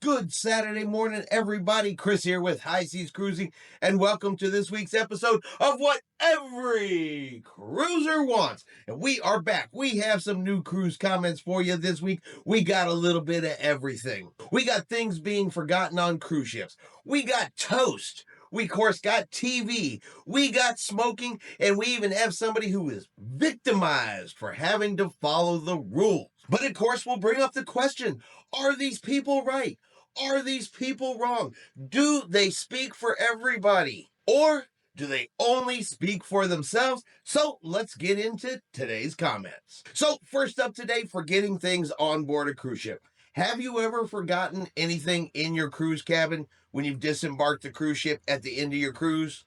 Good Saturday morning, everybody. Chris here with High Seas Cruising, and welcome to this week's episode of What Every Cruiser Wants. And we are back. We have some new cruise comments for you this week. We got a little bit of everything. We got things being forgotten on cruise ships. We got toast. We, of course, got TV. We got smoking, and we even have somebody who is victimized for having to follow the rules. But, of course, we'll bring up the question, are these people right? Are these people wrong? Do they speak for everybody? Or do they only speak for themselves? So let's get into today's comments. So first up today, forgetting things on board a cruise ship. Have you ever forgotten anything in your cruise cabin when you've disembarked the cruise ship at the end of your cruise?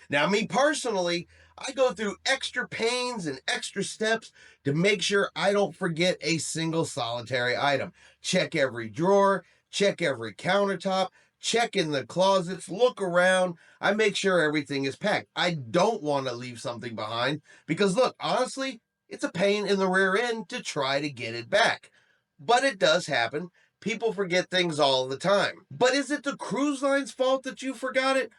Now, me personally, I go through extra pains and extra steps to make sure I don't forget a single solitary item. Check every drawer, check every countertop, check in the closets, look around. I make sure everything is packed. I don't want to leave something behind because, look, honestly, it's a pain in the rear end to try to get it back. But it does happen. People forget things all the time. But is it the cruise line's fault that you forgot it?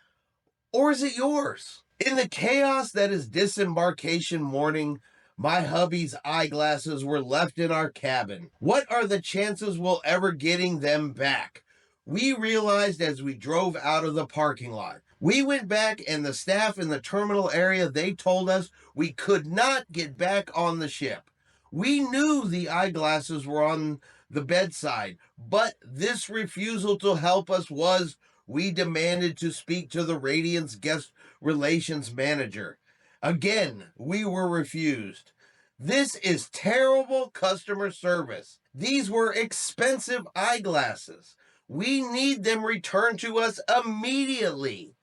Or is it yours? In the chaos that is disembarkation morning, my hubby's eyeglasses were left in our cabin. What are the chances we'll ever getting them back? We realized as we drove out of the parking lot. We went back and the staff in the terminal area, they told us we could not get back on the ship. We knew the eyeglasses were on the bedside, but this refusal to help us was we demanded to speak to the Radiance guest relations manager. Again, we were refused. This is terrible customer service. These were expensive eyeglasses. We need them returned to us immediately.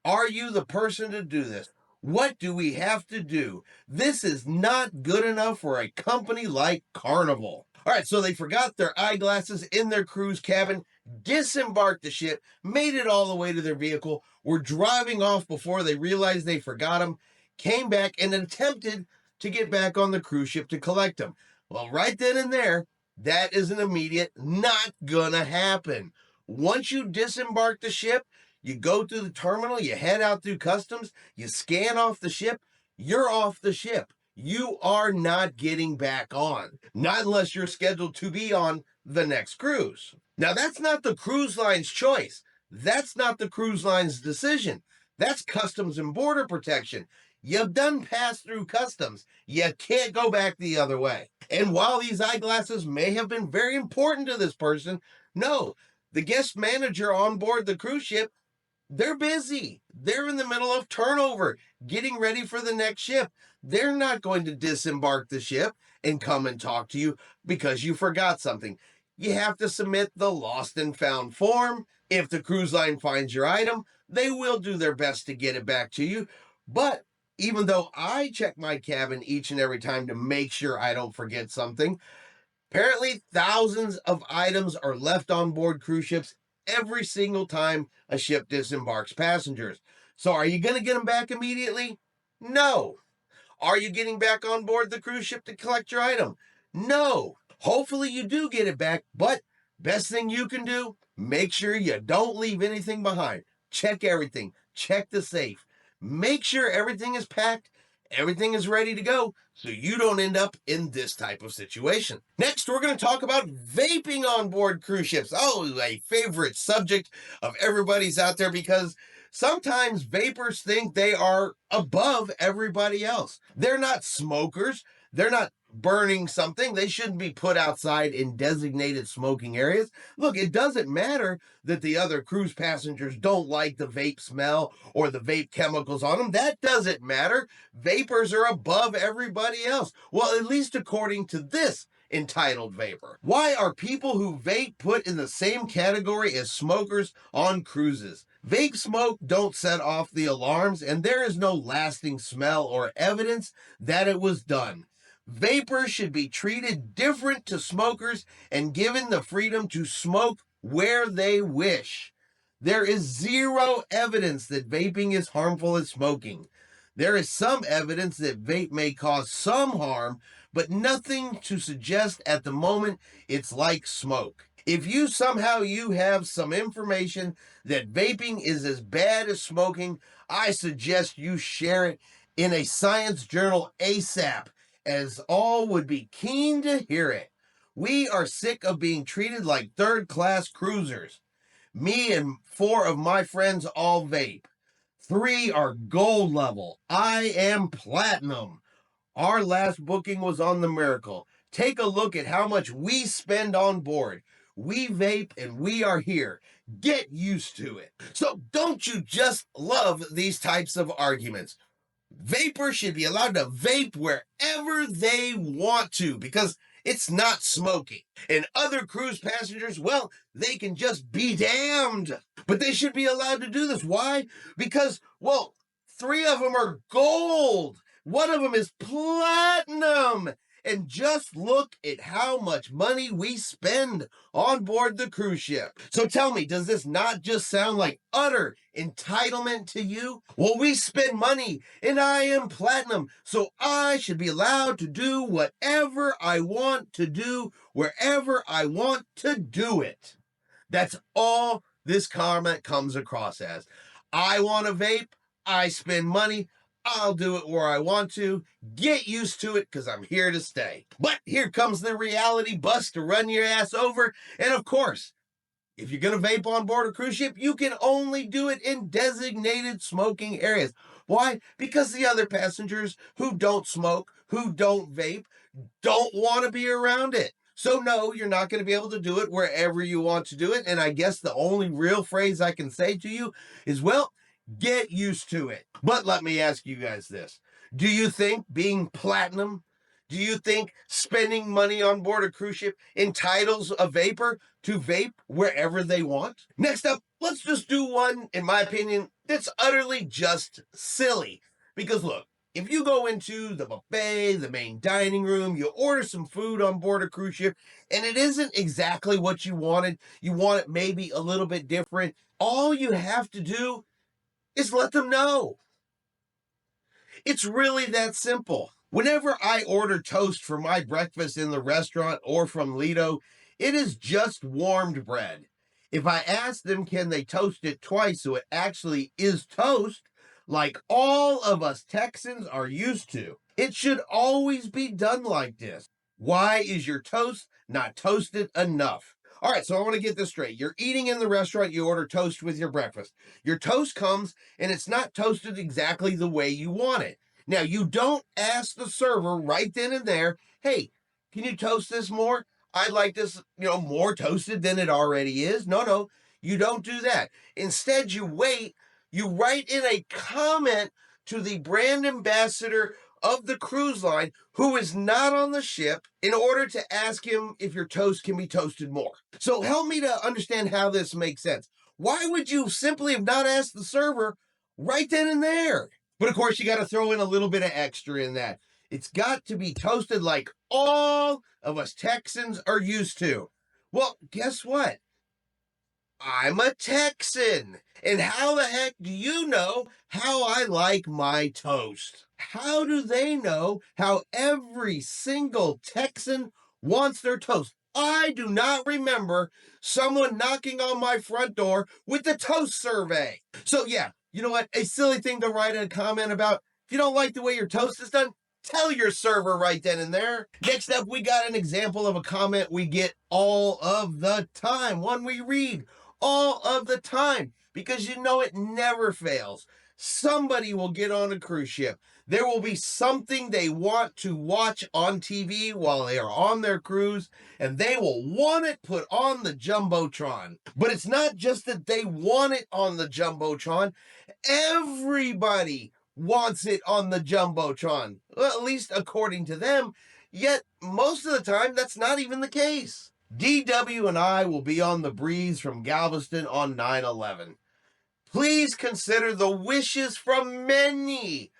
Are you the person to do this? What do we have to do? This is not good enough for a company like Carnival. All right, so they forgot their eyeglasses in their cruise cabin, disembarked the ship, made it all the way to their vehicle, were driving off before they realized they forgot them, came back and attempted to get back on the cruise ship to collect them. Well, right then and there, that is an immediate not gonna happen. Once you disembark the ship, you go through the terminal, you head out through customs, you scan off the ship, you're off the ship. You are not getting back on. Not unless you're scheduled to be on the next cruise. Now, that's not the cruise line's choice. That's not the cruise line's decision. That's Customs and Border Protection. You've done passed through customs. You can't go back the other way. And while these eyeglasses may have been very important to this person, no, the guest manager on board the cruise ship, they're busy. They're in the middle of turnover, getting ready for the next ship. They're not going to disembark the ship and come and talk to you because you forgot something. You have to submit the lost and found form. If the cruise line finds your item, they will do their best to get it back to you. But even though I check my cabin each and every time to make sure I don't forget something, apparently thousands of items are left on board cruise ships every single time a ship disembarks passengers. So are you going to get them back immediately? No. Are you getting back on board the cruise ship to collect your item? No. Hopefully you do get it back, but best thing you can do, make sure you don't leave anything behind. Check everything. Check the safe. Make sure everything is packed, everything is ready to go, so you don't end up in this type of situation. Next, we're going to talk about vaping on board cruise ships. Oh, a favorite subject of everybody's out there because sometimes vapors think they are above everybody else. They're not smokers. They're not burning something. They shouldn't be put outside in designated smoking areas. Look, it doesn't matter that the other cruise passengers don't like the vape smell or the vape chemicals on them. That doesn't matter. Vapors are above everybody else. Well, at least according to this entitled vapor. Why are people who vape put in the same category as smokers on cruises? Vape smoke don't set off the alarms, and there is no lasting smell or evidence that it was done. Vapors should be treated different to smokers and given the freedom to smoke where they wish. There is zero evidence that vaping is harmful as smoking. There is some evidence that vape may cause some harm, but nothing to suggest at the moment it's like smoke. If you somehow you have some information that vaping is as bad as smoking, I suggest you share it in a science journal ASAP, as all would be keen to hear it. We are sick of being treated like third-class cruisers. Me and 4 of my friends all vape. 3 are gold level. I am platinum. Our last booking was on the Miracle. Take a look at how much we spend on board. We vape and we are here. Get used to it. So don't you just love these types of arguments? Vapors should be allowed to vape wherever they want to because it's not smoking. And other cruise passengers, well, they can just be damned. But they should be allowed to do this. Why? Because, well, 3 of them are gold. 1 of them is platinum. And just look at how much money we spend on board the cruise ship. So tell me, does this not just sound like utter entitlement to you? Well, we spend money and I am platinum, so I should be allowed to do whatever I want to do, wherever I want to do it. That's all this comment comes across as. I want to vape, I spend money, I'll do it where I want to. Get used to it because I'm here to stay. But here comes the reality bus to run your ass over. And of course, if you're going to vape on board a cruise ship, you can only do it in designated smoking areas. Why? Because the other passengers who don't smoke, who don't vape, don't want to be around it. So no, you're not going to be able to do it wherever you want to do it. And I guess the only real phrase I can say to you is, well, get used to it. But let me ask you guys this. Do you think being platinum, do you think spending money on board a cruise ship entitles a vapor to vape wherever they want? Next up, let's just do one, in my opinion, that's utterly just silly. Because look, if you go into the buffet, the main dining room, you order some food on board a cruise ship, and it isn't exactly what you wanted, you want it maybe a little bit different, all you have to do is let them know. It's really that simple. Whenever I order toast for my breakfast in the restaurant or from Lido, it is just warmed bread. If I ask them, can they toast it twice so it actually is toast, like all of us Texans are used to, it should always be done like this. Why is your toast not toasted enough? All right, so I want to get this straight. You're eating in the restaurant, you order toast with your breakfast. Your toast comes and it's not toasted exactly the way you want it. Now, you don't ask the server right then and there, hey, can you toast this more? I'd like this, more toasted than it already is. No, you don't do that. Instead, you wait, you write in a comment to the brand ambassador of the cruise line who is not on the ship in order to ask him if your toast can be toasted more. So help me to understand how this makes sense. Why would you simply have not asked the server right then and there? But of course, you got to throw in a little bit of extra in that. It's got to be toasted like all of us Texans are used to. Well, guess what? I'm a Texan. And how the heck do you know how I like my toast? How do they know how every single Texan wants their toast? I do not remember someone knocking on my front door with the toast survey. So yeah, you know what? A silly thing to write a comment about. If you don't like the way your toast is done, tell your server right then and there. Next up, we got an example of a comment we get all of the time. One we read all of the time because it never fails. Somebody will get on a cruise ship. There will be something they want to watch on TV while they are on their cruise, and they will want it put on the Jumbotron. But it's not just that they want it on the Jumbotron. Everybody wants it on the Jumbotron. Well, at least according to them. Yet, most of the time, that's not even the case. DW and I will be on the breeze from Galveston on 9/11. Please consider the wishes from many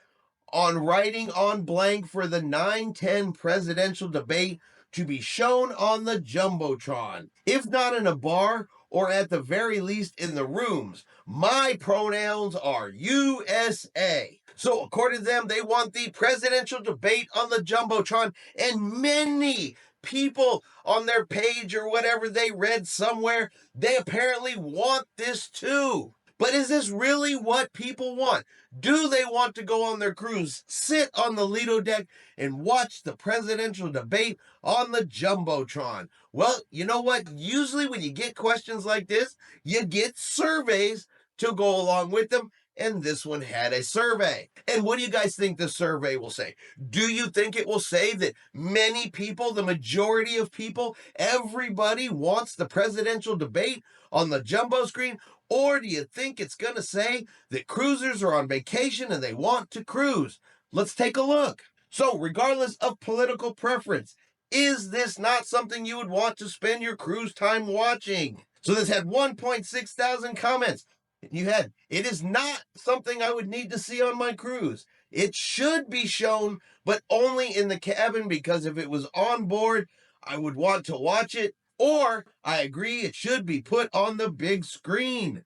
on writing on blank for the 9/10 presidential debate to be shown on the Jumbotron. If not in a bar, or at the very least in the rooms. My pronouns are USA. So according to them, they want the presidential debate on the Jumbotron, and many people on their page or whatever they read somewhere, they apparently want this too. But is this really what people want? Do they want to go on their cruise, sit on the Lido deck, and watch the presidential debate on the Jumbotron? Well, you know what? Usually when you get questions like this, you get surveys to go along with them, and this one had a survey. And what do you guys think the survey will say? Do you think it will say that many people, the majority of people, everybody wants the presidential debate on the jumbo screen? Or do you think it's going to say that cruisers are on vacation and they want to cruise? Let's take a look. So, regardless of political preference, is this not something you would want to spend your cruise time watching? So this had 1.6 thousand comments. You had, it is not something I would need to see on my cruise. It should be shown, but only in the cabin, because if it was on board, I would want to watch it. Or, I agree, it should be put on the big screen.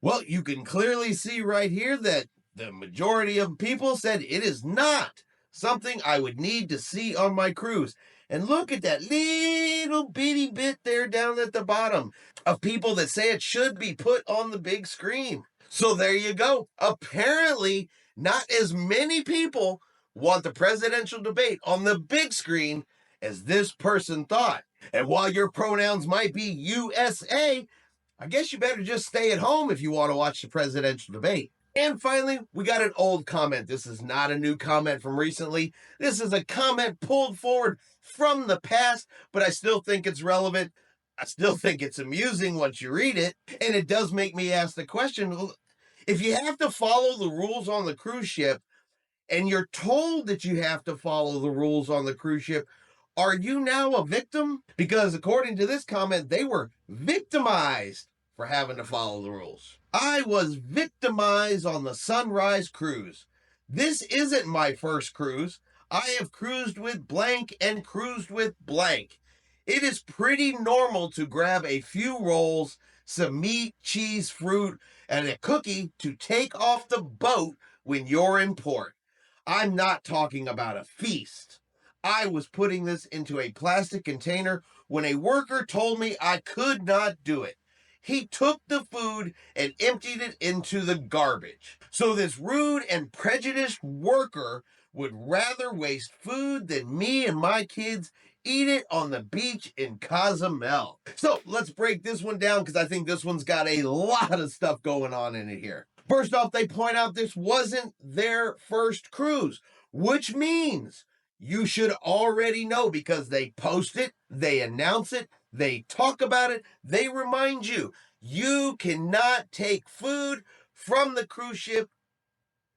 Well, you can clearly see right here that the majority of people said it is not something I would need to see on my cruise. And look at that little bitty bit there down at the bottom of people that say it should be put on the big screen. So there you go. Apparently, not as many people want the presidential debate on the big screen as this person thought. And while your pronouns might be USA, I guess you better just stay at home if you want to watch the presidential debate. And finally, we got an old comment. This is not a new comment from recently. This is a comment pulled forward from the past, but I still think it's relevant. I still think it's amusing once you read it. And it does make me ask the question, if you have to follow the rules on the cruise ship, and you're told that you have to follow the rules on the cruise ship, are you now a victim? Because according to this comment, they were victimized for having to follow the rules. I was victimized on the Sunrise cruise. This isn't my first cruise. I have cruised with blank and cruised with blank. It is pretty normal to grab a few rolls, some meat, cheese, fruit, and a cookie to take off the boat when you're in port. I'm not talking about a feast. I was putting this into a plastic container when a worker told me I could not do it. He took the food and emptied it into the garbage. So this rude and prejudiced worker would rather waste food than me and my kids eat it on the beach in Cozumel. So let's break this one down, because I think this one's got a lot of stuff going on in it here. First off, they point out this wasn't their first cruise, which means you should already know, because they post it, they announce it, they talk about it, they remind you. You cannot take food from the cruise ship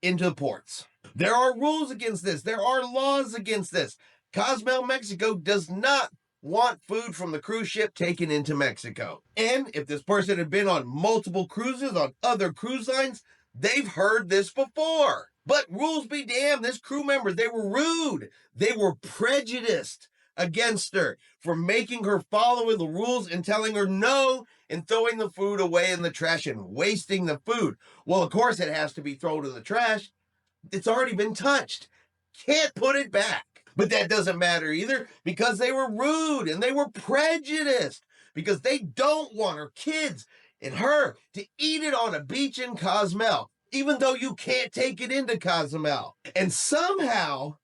into the ports. There are rules against this. There are laws against this. Cozumel, Mexico does not want food from the cruise ship taken into Mexico. And if this person had been on multiple cruises on other cruise lines, they've heard this before. But rules be damned, this crew member, they were rude. They were prejudiced against her for making her follow the rules and telling her no and throwing the food away in the trash and wasting the food. Well, of course it has to be thrown in the trash. It's already been touched. Can't put it back. But that doesn't matter either, because they were rude and they were prejudiced, because they don't want her kids and her to eat it on a beach in Cozumel, even though you can't take it into Cozumel. And somehow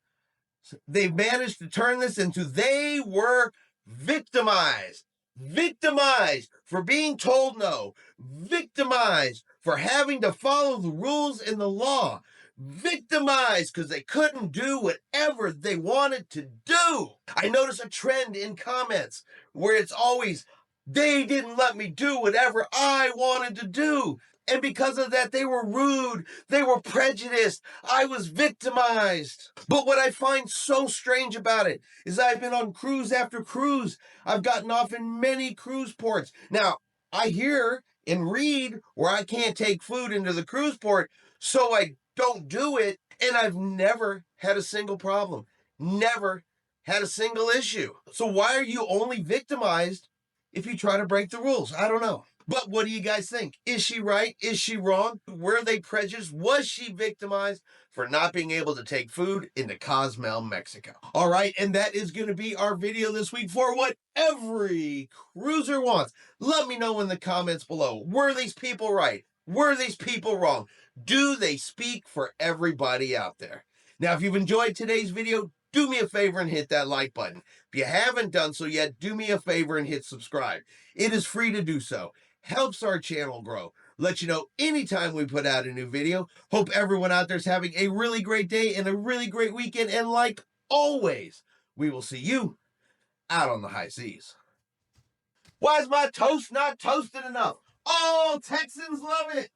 they managed to turn this into they were victimized. Victimized for being told no. Victimized for having to follow the rules and the law. Victimized because they couldn't do whatever they wanted to do. I notice a trend in comments where it's always, they didn't let me do whatever I wanted to do. And because of that, they were rude. They were prejudiced. I was victimized. But what I find so strange about it is I've been on cruise after cruise. I've gotten off in many cruise ports. Now, I hear and read where I can't take food into the cruise port, so I don't do it. And I've never had a single problem. Never had a single issue. So why are you only victimized if you try to break the rules? I don't know. But what do you guys think? Is she right? Is she wrong? Were they prejudiced? Was she victimized for not being able to take food into Cozumel, Mexico? All right, and that is going to be our video this week for what every cruiser wants. Let me know in the comments below. Were these people right? Were these people wrong? Do they speak for everybody out there? Now, if you've enjoyed today's video, do me a favor and hit that like button. If you haven't done so yet, do me a favor and hit subscribe. It is free to do so. Helps our channel grow. Let you know anytime we put out a new video. Hope everyone out there is having a really great day and a really great weekend. And like always, we will see you out on the high seas. Why is my toast not toasted enough? All Texans love it.